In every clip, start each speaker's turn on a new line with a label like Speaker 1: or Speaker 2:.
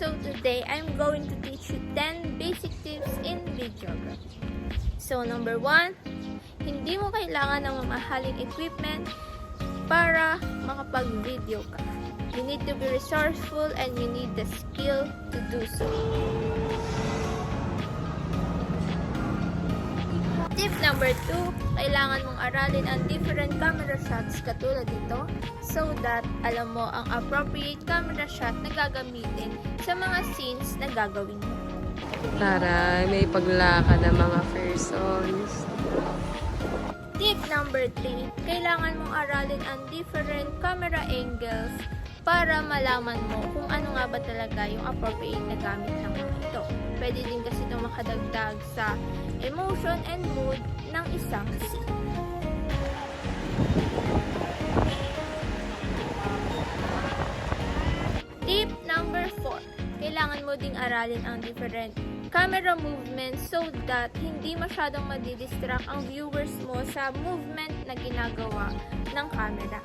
Speaker 1: So today, I'm going to teach you 10 basic tips in videography. So number 1, hindi mo kailangan ng mamahaling equipment para makapag-video ka. You need to be resourceful and you need the skill to do so. Tip number 2, kailangan mong aralin ang different camera shots katulad dito so that alam mo ang appropriate camera shot na gagamitin sa mga scenes na gagawin mo.
Speaker 2: Taray, may paglaka ng mga persons.
Speaker 1: Tip number 3, kailangan mong aralin ang different camera angles para malaman mo kung ano nga ba talaga yung appropriate na gamit ng mga ito. Pwede din kasi ito makadagdag sa emotion and mood ng isang scene. Tip number 4, kailangan mo ding aralin ang different camera movements so that hindi masyadong madidistract ang viewers mo sa movement na ginagawa ng camera.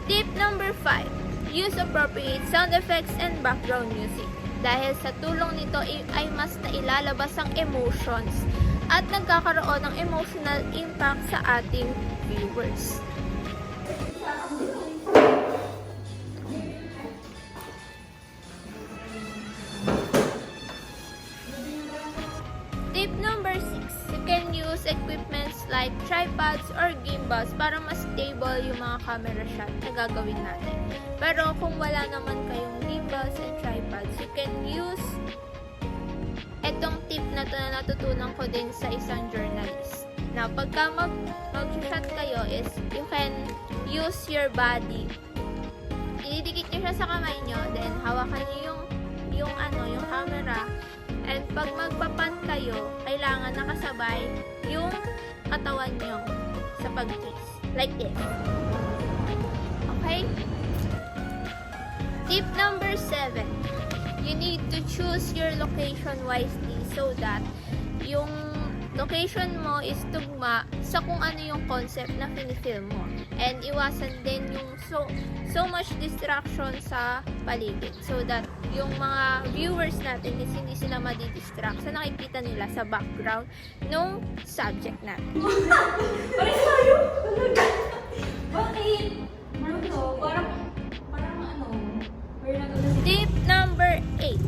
Speaker 1: Tip number 5, use appropriate sound effects and background music. Dahil sa tulong nito ay mas nailalabas ang emotions at nagkakaroon ng emotional impact sa ating viewers. Tip number 6, you can use equipments like tripods or gimbals para mas stable yung mga camera shot na gagawin natin. Pero kung wala naman kayong gimbals and tripods, you can use etong tip na to na natutunan ko din sa isang journalist. Na pagka mag-shot kayo is you can use your body. Ididikit nyo siya sa kamay nyo, then hawakan nyo yung camera. And pag magpapan kayo, kailangan nakasabay yung katawan nyo sa pag-kiss. Like this. Okay? Tip number 7. You need to choose your location wisely so that yung location mo is tugma sa kung ano yung concept na pinifilm mo. And iwasan din yung so much distraction sa paligid so that yung mga viewers natin is hindi sila madidistract sa nakikita nila sa background ng subject natin.
Speaker 3: Pares tayo? Bakit? Parang
Speaker 1: Tip number 8.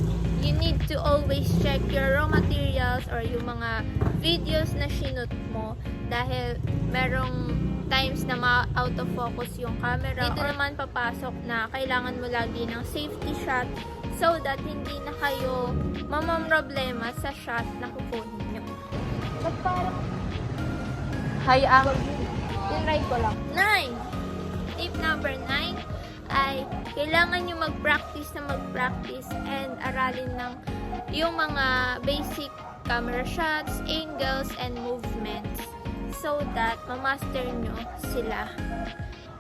Speaker 1: You need to always check your raw materials or yung mga videos na shoot mo dahil merong times na ma-out of focus yung camera. Dito naman papasok na kailangan mo lagi ng safety shot so that hindi na kayo mamamroblema sa shot na kukunin nyo. Ba't parang
Speaker 2: Hi,
Speaker 1: tinry ko lang. 9. Tip number 9 ay kailangan nyo mag-practice and aralin ng yung mga basic camera shots, angles, and movements so that mamaster nyo sila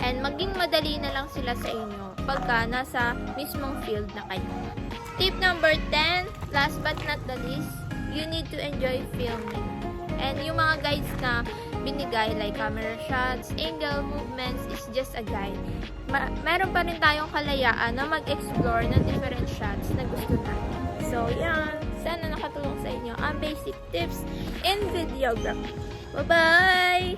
Speaker 1: and maging madali na lang sila sa inyo pagka nasa mismong field na kayo. Tip number 10, last but not the least, you need to enjoy filming. And yung mga guides na binigay like camera shots, angle, movements is just a guide. Meron pa rin tayong kalayaan na mag-explore ng different shots na gusto natin. So, yan. Sana nakatulong sa inyo ang basic tips in videography. Bye-bye!